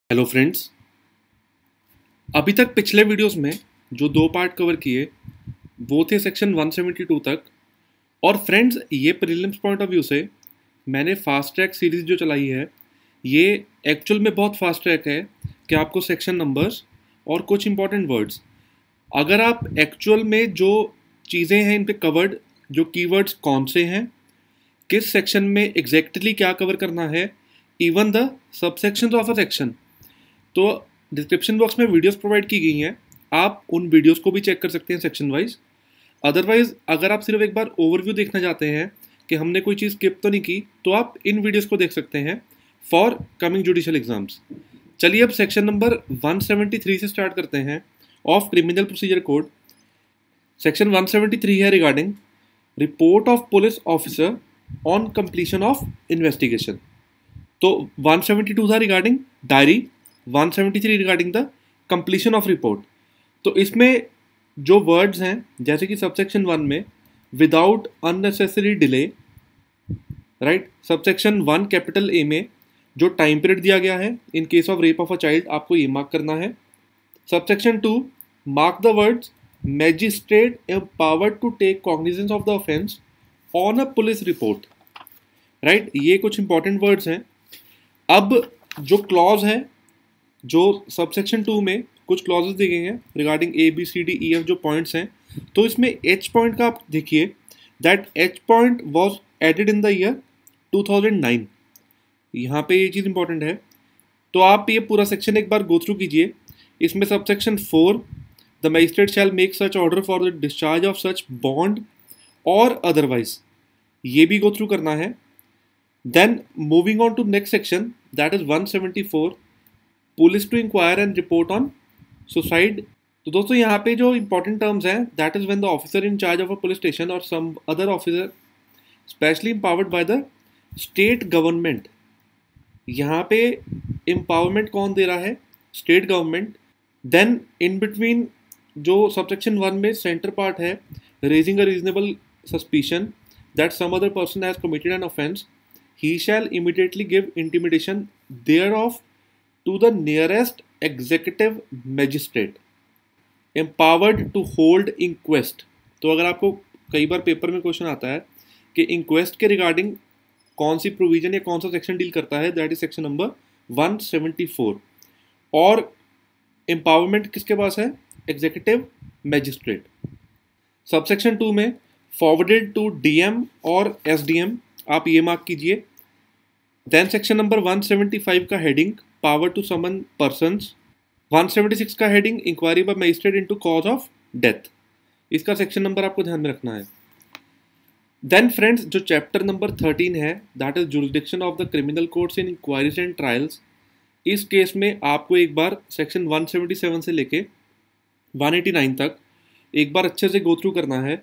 Hello friends. अभी तक पिछले वीडियोस में जो दो पार्ट कवर किए वो थे सेक्शन 172 तक। और फ्रेंड्स, ये प्रीलिम्स पॉइंट ऑफ व्यू से मैंने फास्ट ट्रैक सीरीज़ जो चलाई है, ये एक्चुअल में बहुत फास्ट ट्रैक है कि आपको सेक्शन नंबर्स और कुछ इंपॉर्टेंट वर्ड्स, अगर आप एक्चुअल में जो चीज़ें हैं इन पे कवर्ड, जो कीवर्ड्स कौन से हैं, किस सेक्शन में एग्जैक्टली क्या कवर करना है, even the subsections of a section, तो डिस्क्रिप्शन बॉक्स में वीडियोस प्रोवाइड की गई हैं। आप उन वीडियोस को भी चेक कर सकते हैं सेक्शन वाइज। अदरवाइज अगर आप सिर्फ एक बार ओवरव्यू देखना चाहते हैं कि हमने कोई चीज़ स्किप तो नहीं की, तो आप इन वीडियोस को देख सकते हैं फॉर कमिंग जुडिशियल एग्जाम्स। चलिए अब सेक्शन नंबर 173 से स्टार्ट करते हैं of criminal procedure code. Section 173 है regarding report of police officer on completion of investigation. तो 172 था regarding diary, 173 regarding the completion of report. तो इसमें जो वर्ड्स हैं, जैसे कि सबसेक्शन 1 में without unnecessary delay, right. Subsection 1 capital A में जो टाइम पीरियड दिया गया है in case of rape of a child, आपको ये मार्क करना है। Subsection 2 mark the words magistrate empowered to take cognizance of the offence on a police report, right. ये कुछ इंपॉर्टेंट वर्ड्स हैं। अब जो क्लॉज है, जो सबसेक्शन 2 में कुछ क्लॉजेस दिए गए हैं रिगार्डिंग ABCDEF जो पॉइंट्स हैं, तो इसमें H पॉइंट का आप देखिए, that H point was added in the year 2009। यहाँ पे ये चीज़ इंपॉर्टेंट है, तो आप ये पूरा सेक्शन एक बार गो थ्रू कीजिए। इसमें subsection 4 the magistrate shall make such order for the discharge of such bond और अदरवाइज, ये भी गो थ्रू करना है। Then moving on to next section, that is 174 police to inquire and report on suicide. तो दोस्तों यहाँ पे जो इंपॉर्टेंट टर्म्स हैं, that is when the officer in charge of a police station और some other officer specially empowered by the state government. यहाँ पे empowerment कौन दे रहा है? State government. Then in between जो सबसेक्शन 1 में सेंटर पार्ट है, raising a reasonable suspicion that some other person has committed an offence, he shall immediately give intimidation thereof to the nearest executive magistrate empowered to hold inquest। तो अगर आपको कई बार paper में question आता है कि inquest के रिगार्डिंग कौन सी प्रोविजन या कौन सा सेक्शन डील करता है, दैट इज सेक्शन नंबर 174। और एम्पावरमेंट किसके पास है? Executive magistrate. सबसेक्शन 2 में फॉरवर्डेड टू DM और SDM, आप ये मार्क कीजिए। देन सेक्शन नंबर 175 का heading power to summon persons, 176 का heading inquiry by magistrate into cause of death. इसका सेक्शन नंबर आपको ध्यान में रखना है। देन फ्रेंड्स, जो चैप्टर नंबर 13 है, that is jurisdiction of the criminal courts in inquiries and trials. इस केस में आपको एक बार सेक्शन 177 से लेके 189 तक एक बार अच्छे से गो थ्रू करना है।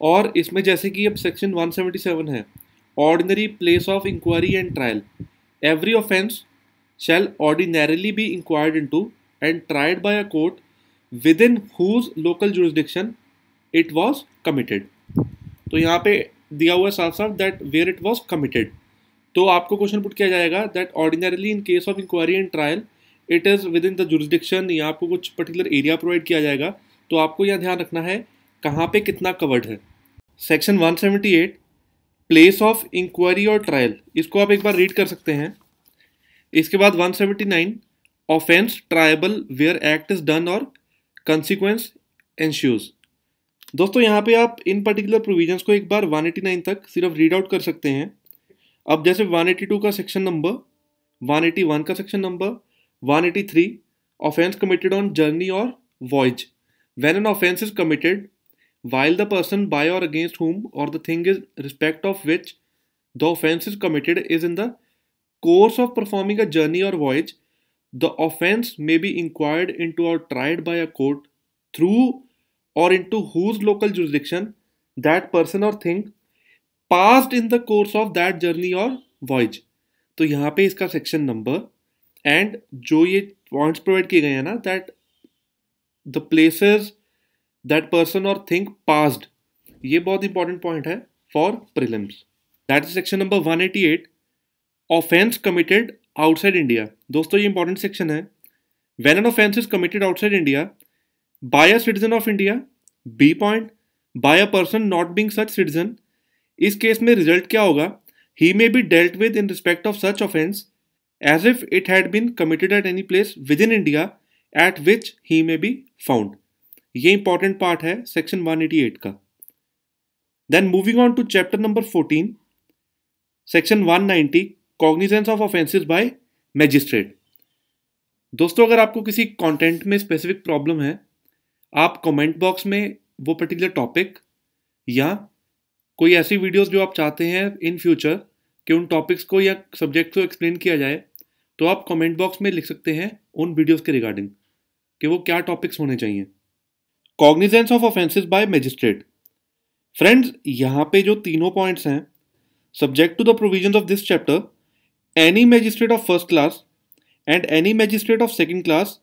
और इसमें जैसे कि अब सेक्शन 177 है, ordinary place of inquiry and trial, every offence shall ordinarily be inquired into and tried by a court within whose local jurisdiction it was committed। तो यहाँ पे दिया हुआ है साफ साफ that where it was committed. तो आपको क्वेश्चन पुट किया जाएगा that ordinarily in case of inquiry and trial it is within the jurisdiction, या आपको कुछ पर्टिकुलर एरिया प्रोवाइड किया जाएगा। तो आपको यहाँ ध्यान रखना है कहाँ पे कितना कवर्ड है। सेक्शन 178 प्लेस ऑफ इंक्वायरी और ट्रायल, इसको आप एक बार रीड कर सकते हैं। इसके बाद 179 offence triable where act is done और कंसिक्वेंस एंश्यूज। दोस्तों यहाँ पे आप इन पर्टिकुलर प्रोविजंस को एक बार 189 तक सिर्फ रीड आउट कर सकते हैं। अब जैसे 182 का सेक्शन नंबर, 181 का section number, 183 offence committed on journey और voyage, when an offence is committed while the person by or against whom or the thing is respect of which the offence is committed is in the course of performing a journey or voyage, the offence may be inquired into or tried by a court through or into whose local jurisdiction that person or thing passed in the course of that journey or voyage। तो यहाँ पे इसका section number and जो ये points provide किए गए हैं ना, that the places that person और थिंग पास्ड, ये बहुत इंपॉर्टेंट पॉइंट है for prelims. That is section number 188 offence committed outside India. दोस्तों ये इंपॉर्टेंट सेक्शन है। When an offence is committed outside India by a citizen of India, B point, by a person not being such citizen, इस case में result क्या होगा? He may be dealt with in respect of such offence as if it had been committed at any place within India at which he may be found. ये important part है section 188 का। Then moving on to chapter number 14, section 190, cognizance of offences by magistrate. दोस्तों अगर आपको किसी content में specific problem है, आप कमेंट बॉक्स में वो पर्टिकुलर टॉपिक या कोई ऐसी वीडियोस जो आप चाहते हैं इन फ्यूचर कि उन टॉपिक्स को या सब्जेक्ट को एक्सप्लेन किया जाए, तो आप कमेंट बॉक्स में लिख सकते हैं उन वीडियोस के रिगार्डिंग कि वो क्या टॉपिक्स होने चाहिए। Cognizance of offences by magistrate. Friends यहाँ पे जो तीनों पॉइंट्स हैं, subject to the provisions of this chapter, any magistrate of first class and any magistrate of second class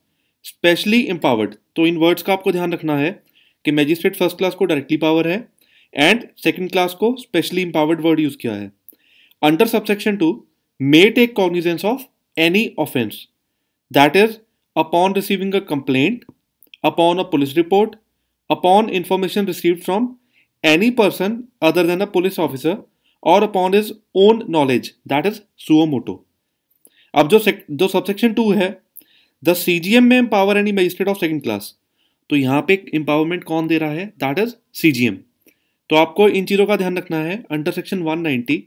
specially empowered. तो इन वर्ड्स का आपको ध्यान रखना है कि मैजिस्ट्रेट फर्स्ट क्लास को डायरेक्टली पावर है एंड सेकंड क्लास को स्पेशली एम्पावर्ड वर्ड यूज किया है। Under subsection 2 may take cognizance of any offence, that is upon receiving a complaint, upon a police report, upon information received from any person other than a police officer or upon his own knowledge, that is suo motu। अब जो subsection 2 है, the CGM may empower any magistrate of second class, तो यहाँ पे empowerment कौन दे रहा है? That is CGM. तो आपको इन चीज़ों का ध्यान रखना है। Under section 190,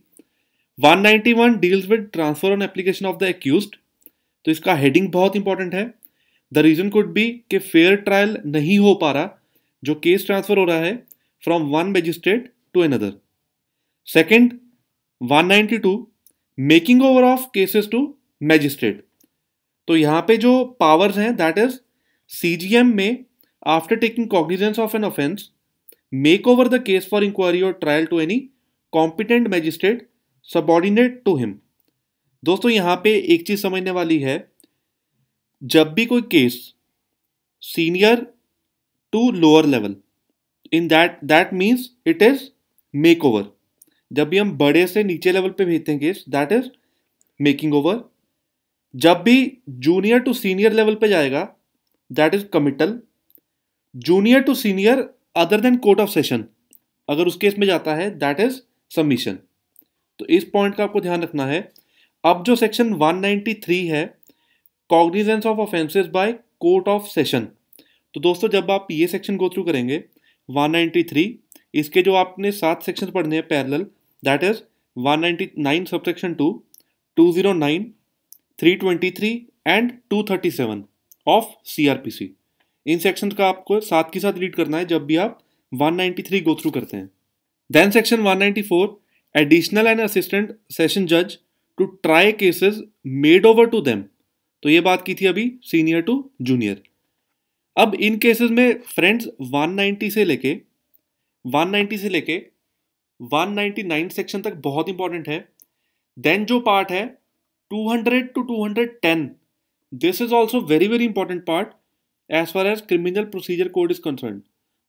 191 deals with transfer on application of the accused. तो इसका हेडिंग बहुत इंपॉर्टेंट है। द रीजन कुड बी कि फेयर ट्रायल नहीं हो पा रहा, जो केस ट्रांसफर हो रहा है from one magistrate to another। Second, 192 making over of cases to magistrate। तो यहाँ पे जो powers हैं that is CGM में after taking cognizance of an offence make over the case for inquiry or trial to any competent magistrate subordinate to him। दोस्तों यहाँ पे एक चीज समझने वाली है, जब भी कोई case senior to lower level, in that means it is make over. जब भी हम बड़े से नीचे लेवल पे भेजते हैं case, that is making over. जब भी जूनियर टू सीनियर लेवल पे जाएगा, that is committal. Junior to senior other than court of session अगर उस केस में जाता है, दैट इज सबमिशन। तो इस पॉइंट का आपको ध्यान रखना है। अब जो सेक्शन 193 है, cognizance of offences by court of session, तो दोस्तों जब आप ये सेक्शन गो थ्रू करेंगे 193, इसके जो आपने 7 सेक्शन पढ़ने हैं parallel, that is 199 subsection 2, 209, 323 and 237 of CrPC. In section का आपको साथ के साथ रीड करना है जब भी आप 193 गो थ्रू करते हैं। Then section 194, additional and assistant session जज to try cases made over to them. तो ये बात की थी अभी सीनियर टू जूनियर। अब इन केसेस में फ्रेंड्स 190 से लेके 199 सेक्शन तक बहुत इंपॉर्टेंट है। देन जो पार्ट है 200 to 210, this is also very very important part as far as criminal procedure code is concern.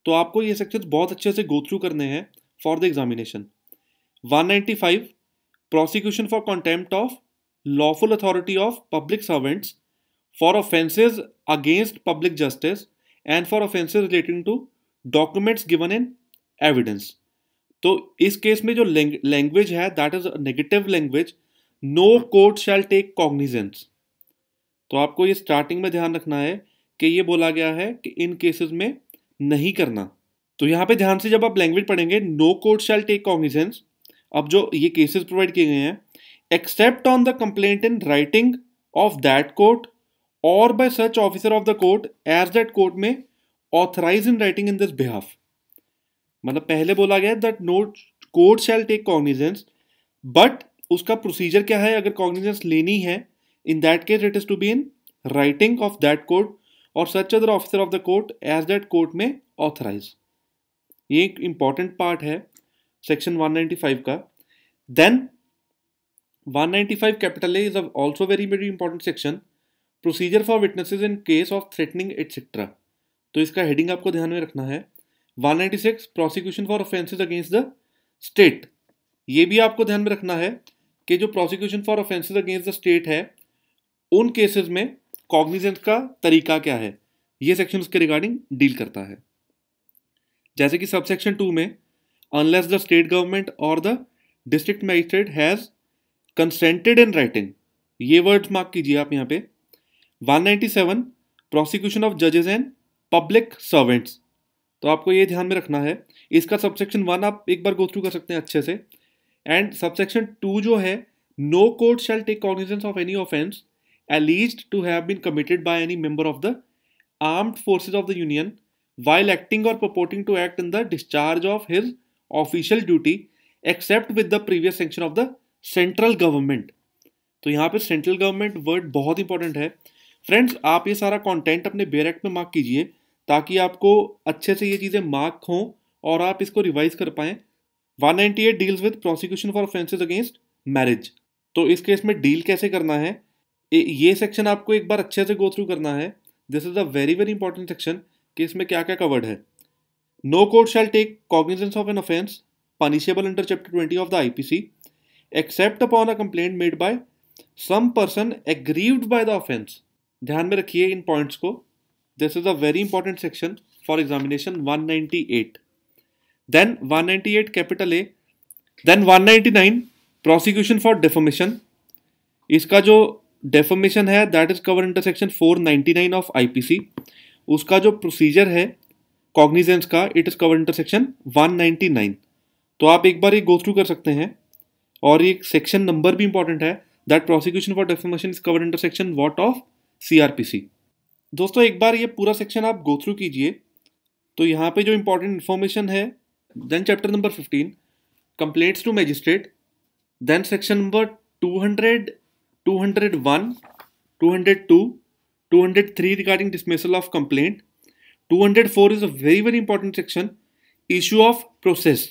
तो आपको ये सेक्शंस बहुत अच्छे से गो थ्रू करने हैं for the examination. 195, prosecution for contempt of lawful authority of public servants for offences against public justice and for offences relating to documents given in evidence। तो इस केस में जो लैंग्वेज है that is negative language, no court shall take cognizance. तो आपको ये starting में ध्यान रखना है कि ये बोला गया है कि इन केसेस में नहीं करना। तो यहाँ पे ध्यान से जब आप लैंग्वेज पढ़ेंगे, no court shall take cognizance. अब जो ये केसेस प्रोवाइड किए गए हैं, except on the complaint in writing of that court or by such officer of the court as that court may authorize in writing in this behalf। मतलब पहले बोला गया that no court shall take cognizance, but उसका procedure क्या है अगर cognizance लेनी है? In that case it is to be in writing of that court और such other officer of the court as that court में ऑथराइज। ये एक इंपॉर्टेंट पार्ट है सेक्शन 195 का। Then 195 capital A is also very very important section, procedure for witnesses in case of threatening etcetera. तो इसका heading आपको ध्यान में रखना है। 196, prosecution for offences against the state. ये भी आपको ध्यान में रखना है कि जो prosecution for offences against the state है उन केसेस में कॉग्निजेंस का तरीका क्या है, ये सेक्शन उसके रिगार्डिंग डील करता है। जैसे कि सबसेक्शन 2 में अनलेस द स्टेट गवर्नमेंट और the district magistrate has consented in writing, ये वर्ड्स मार्क कीजिए आप यहाँ पे। 197 प्रोसिक्यूशन ऑफ जजेस एंड पब्लिक सर्वेंट्स, तो आपको ये ध्यान में रखना है। इसका सबसेक्शन 1 आप एक बार गो थ्रू कर सकते हैं अच्छे से। एंड सबसेक्शन 2 जो है, no court shall take cognizance of any offence alleged to have been committed by any member of the armed forces of the union while acting or purporting to act in the discharge of his official duty except with the previous sanction of the central government। तो यहाँ पे central government word बहुत important है friends. आप ये सारा content अपने bare act में मार्क कीजिए ताकि आपको अच्छे से ये चीज़ें मार्क हों और आप इसको रिवाइज कर पाएँ। 198 deals with prosecution for offences against marriage, तो इस केस में डील कैसे करना है ये सेक्शन आपको एक बार अच्छे से गो थ्रू करना है। This is a very very important section कि इसमें क्या क्या कवर्ड है। No court shall take cognizance of an offence punishable under chapter 20 of the IPC except upon a complaint made by some person aggrieved by the offence. ध्यान में रखिए इन points को। This is a very important section for examination 198। Then 198 capital A. Then 199 prosecution for defamation, इसका जो deformation है that is cover under section 499 of IPC. उसका जो प्रोसीजर है कॉग्निजेंस का it is cover under section 199। तो आप एक बार ये गो थ्रू कर सकते हैं। और ये सेक्शन नंबर भी इंपॉर्टेंट है that prosecution for deformation is cover under section what of CrPC. दोस्तों एक बार ये पूरा सेक्शन आप गो थ्रू कीजिए। तो यहाँ पे जो इंपॉर्टेंट इन्फॉर्मेशन है, then chapter number 15 complaints to magistrate, then section number 200, 201, 202, 203 regarding dismissal of complaint, 204 is a very very important section, issue of process।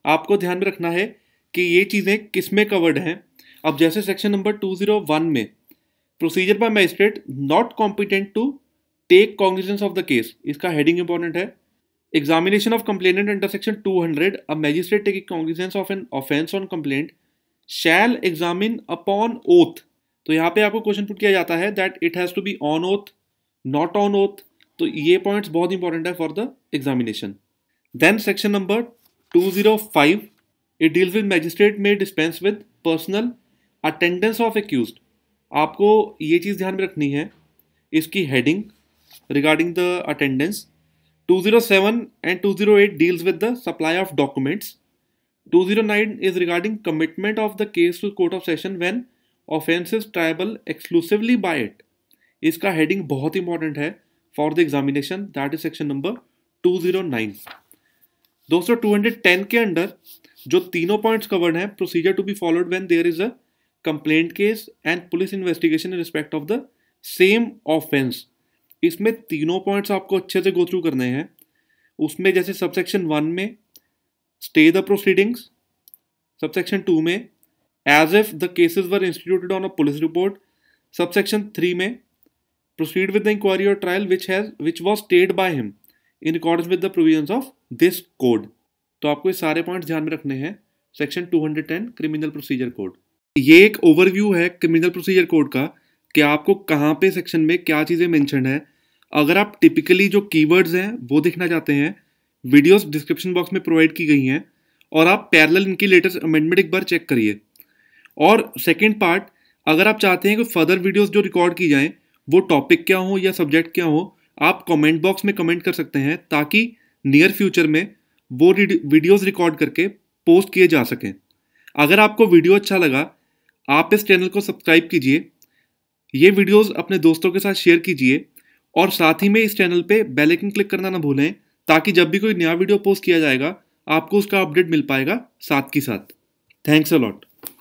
आपको ध्यान में रखना है कि ये चीज़ें किस में कवर्ड हैं। अब जैसे सेक्शन नंबर 201 में procedure by magistrate not competent to take cognizance of the case, इसका हेडिंग इंपॉर्टेंट है। Examination of complainant under section 200, a magistrate taking cognizance of an offence on complaint shall examine upon oath. तो यहाँ पे आपको question put किया जाता है that it has to be on oath, not on oath. तो ये पॉइंट्स बहुत इंपॉर्टेंट है for the examination. Then section number 205 it deals with magistrate में dispense with personal attendance of accused. आपको ये चीज़ ध्यान में रखनी है, इसकी heading regarding the attendance. 207 and 208 deals with the supply of documents. 209 is regarding commitment of the case to court of session when offence is triable exclusively by it। इसका heading बहुत important है for the examination, that is section number 209। दोस्तों 210 के under जो तीनों points covered हैं, procedure to be followed when there is a complaint case and police investigation in respect of the same offence, इसमें तीनों points आपको अच्छे से गो थ्रू करने हैं। उसमें जैसे सबसेक्शन 1 में स्टे द प्रोसीडिंग्स, सबसेक्शन 2 में as if the cases were instituted on a police report, subsection 3 में प्रोसीड विद द इंक्वायरी और trial which was stayed by him in accordance with the provisions of this code. तो आपको ये सारे points ध्यान में रखने हैं सेक्शन 210 क्रिमिनल प्रोसीजर कोड। ये एक ओवरव्यू है क्रिमिनल प्रोसीजर कोड का कि आपको कहाँ पे सेक्शन में क्या चीज़ें मेंशन है। अगर आप टिपिकली जो कीवर्ड्स हैं वो देखना चाहते हैं, वीडियोस डिस्क्रिप्शन बॉक्स में प्रोवाइड की गई हैं और आप पैरेलल इनकी लेटेस्ट अमेंडमेंट एक बार चेक करिए। और सेकंड पार्ट, अगर आप चाहते हैं कि फर्दर वीडियोस जो रिकॉर्ड की जाएं वो टॉपिक क्या हो या सब्जेक्ट क्या हो, आप कमेंट बॉक्स में कमेंट कर सकते हैं ताकि नियर फ्यूचर में वो वीडियोस रिकॉर्ड करके पोस्ट किए जा सकें। अगर आपको वीडियो अच्छा लगा, आप इस चैनल को सब्सक्राइब कीजिए, ये वीडियोस अपने दोस्तों के साथ शेयर कीजिए और साथ ही में इस चैनल पे बेल आइकन क्लिक करना ना भूलें ताकि जब भी कोई नया वीडियो पोस्ट किया जाएगा आपको उसका अपडेट मिल पाएगा साथ की साथ। Thanks a lot.